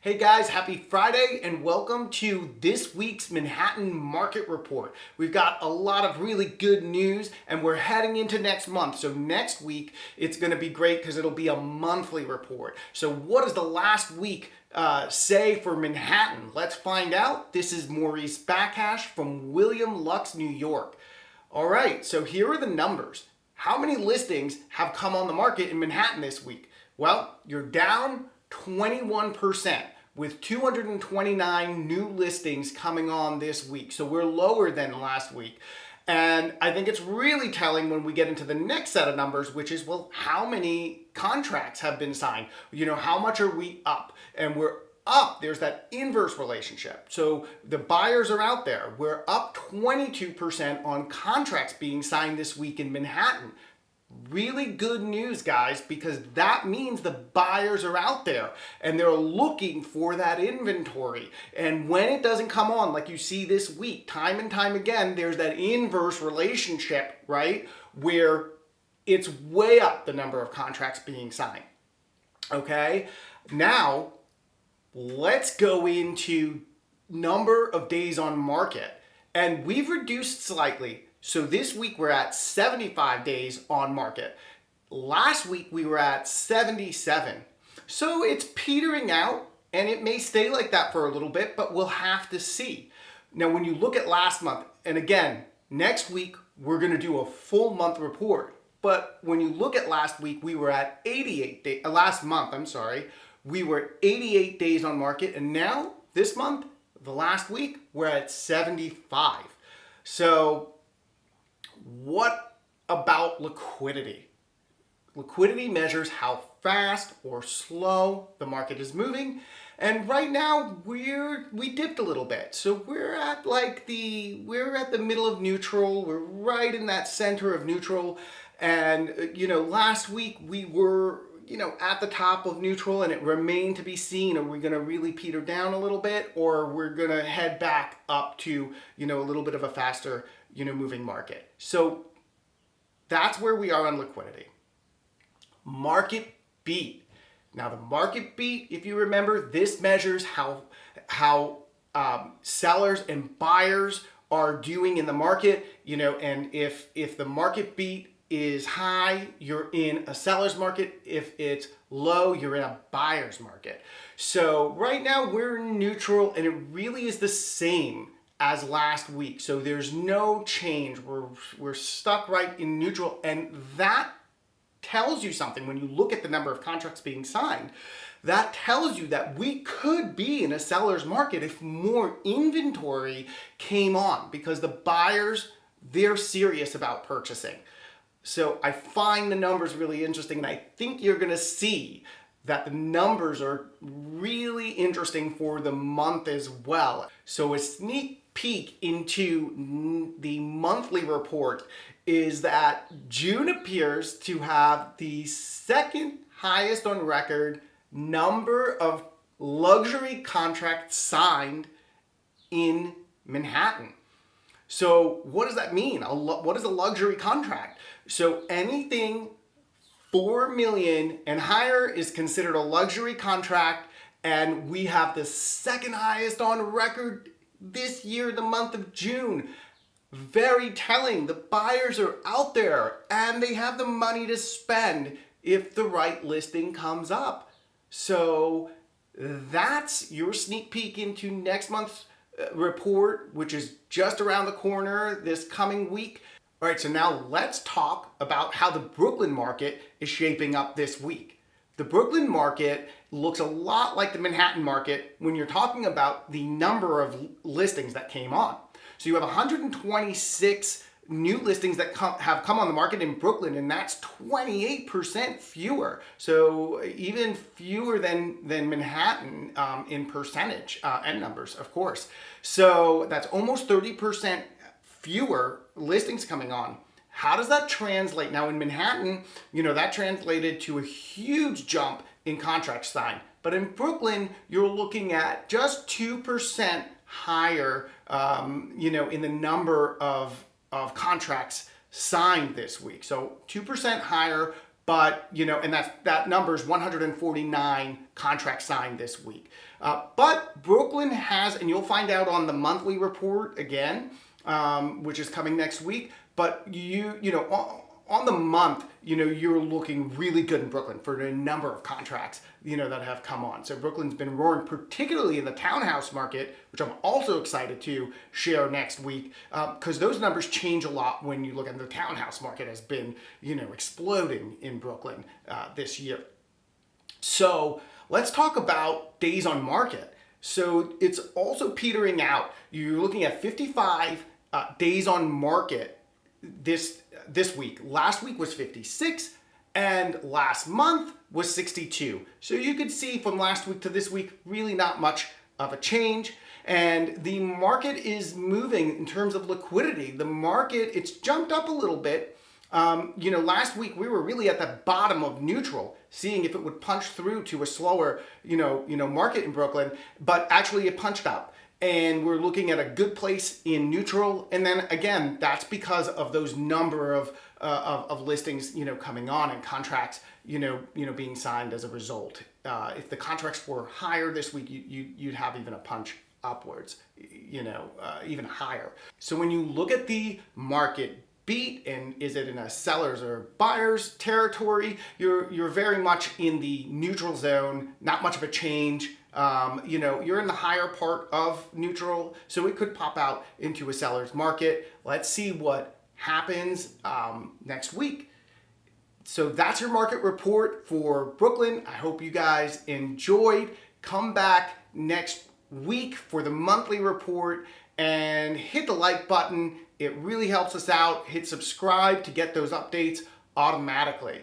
Hey guys, happy Friday and welcome to this week's Manhattan Market Report. We've got a lot of really good news and we're heading into next month. So next week it's going to be great because it'll be a monthly report. So what does the last week say for Manhattan? Let's find out. This is Maurice Bakash from William Lux, New York. All right, so here are the numbers. How many listings have come on the market in Manhattan this week? Well, you're down 21% with 229 new listings coming on this week. So we're lower than last week. And I think it's really telling when we get into the next set of numbers, which is, well, how many contracts have been signed? How much are we up? And we're up. There's that inverse relationship. So the buyers are out there. We're up 22% on contracts being signed this week in Manhattan. Really good news, guys, because that means the buyers are out there and they're looking for that inventory. And when it doesn't come on, like you see this week, time and time again, there's that inverse relationship, right? Where it's way up the number of contracts being signed. Okay? Now, let's go into number of days on market. And we've reduced slightly. So this week we're at 75 days on market. Last week we were at 77. So it's petering out and it may stay like that for a little bit, but we'll have to see. Now, when you look at last month, and again, next week we're going to do a full month report. But when you look at last week, we were at 88 days, last month, we were 88 days on market. And now this month, the last week, we're at 75. So what about liquidity? Liquidity measures how fast or slow the market is moving. And right now we dipped a little bit. So we're at the middle of neutral. We're right in that center of neutral. And last week we were at the top of neutral and it remained to be seen. Are we going to really peter down a little bit, or we're going to head back up to, a little bit of a faster, moving market? So that's where we are on liquidity. Market beat. Now the market beat, if you remember, this measures how sellers and buyers are doing in the market, and if the market beat is high, you're in a seller's market. If it's low, you're in a buyer's market. So right now we're neutral and it really is the same as last week. So there's no change. We're stuck right in neutral, and that tells you something. When you look at the number of contracts being signed, that tells you that we could be in a seller's market if more inventory came on, because the buyers, they're serious about purchasing. So I find the numbers really interesting, and I think you're going to see that the numbers are really interesting for the month as well. So a sneak peek into the monthly report is that June appears to have the second highest on record number of luxury contracts signed in Manhattan. So what does that mean? What is a luxury contract? So anything 4 million and higher is considered a luxury contract, and we have the second highest on record this year, the month of June. Very telling. The buyers are out there and they have the money to spend if the right listing comes up. So that's your sneak peek into next month's report, which is just around the corner this coming week. All right, so now let's talk about how the Brooklyn market is shaping up this week. The Brooklyn market looks a lot like the Manhattan market when you're talking about the number of listings that came on. So you have 126 new listings that have come on the market in Brooklyn, and that's 28% fewer. So even fewer than Manhattan in percentage and numbers, of course. So that's almost 30% fewer listings coming on. How does that translate? Now in Manhattan, that translated to a huge jump in contracts signed. But in Brooklyn, you're looking at just 2% higher, in the number of contracts signed this week. So 2% higher But, and that number is 149 contracts signed this week. But Brooklyn has, and you'll find out on the monthly report again, which is coming next week. But on the month, you're looking really good in Brooklyn for a number of contracts, that have come on. So Brooklyn's been roaring, particularly in the townhouse market, which I'm also excited to share next week, because those numbers change a lot when you look at the townhouse market has been, exploding in Brooklyn this year. So let's talk about days on market. So it's also petering out. You're looking at 55 days on market this week. Last week was 56, and last month was 62. So you could see from last week to this week, really not much of a change. And the market is moving in terms of liquidity. The market, it's jumped up a little bit. Last week we were really at the bottom of neutral, seeing if it would punch through to a slower, market in Brooklyn, but actually it punched up. And we're looking at a good place in neutral. And then again, that's because of those number of listings, coming on and contracts, being signed as a result. If the contracts were higher this week, you'd have even a punch upwards, even higher. So when you look at the market beat, and is it in a seller's or buyer's territory, you're very much in the neutral zone, not much of a change. You're in the higher part of neutral, so it could pop out into a seller's market. Let's see what happens next week. So that's your market report for Brooklyn. I hope you guys enjoyed. Come back next week for the monthly report and hit the like button. It really helps us out. Hit subscribe to get those updates automatically.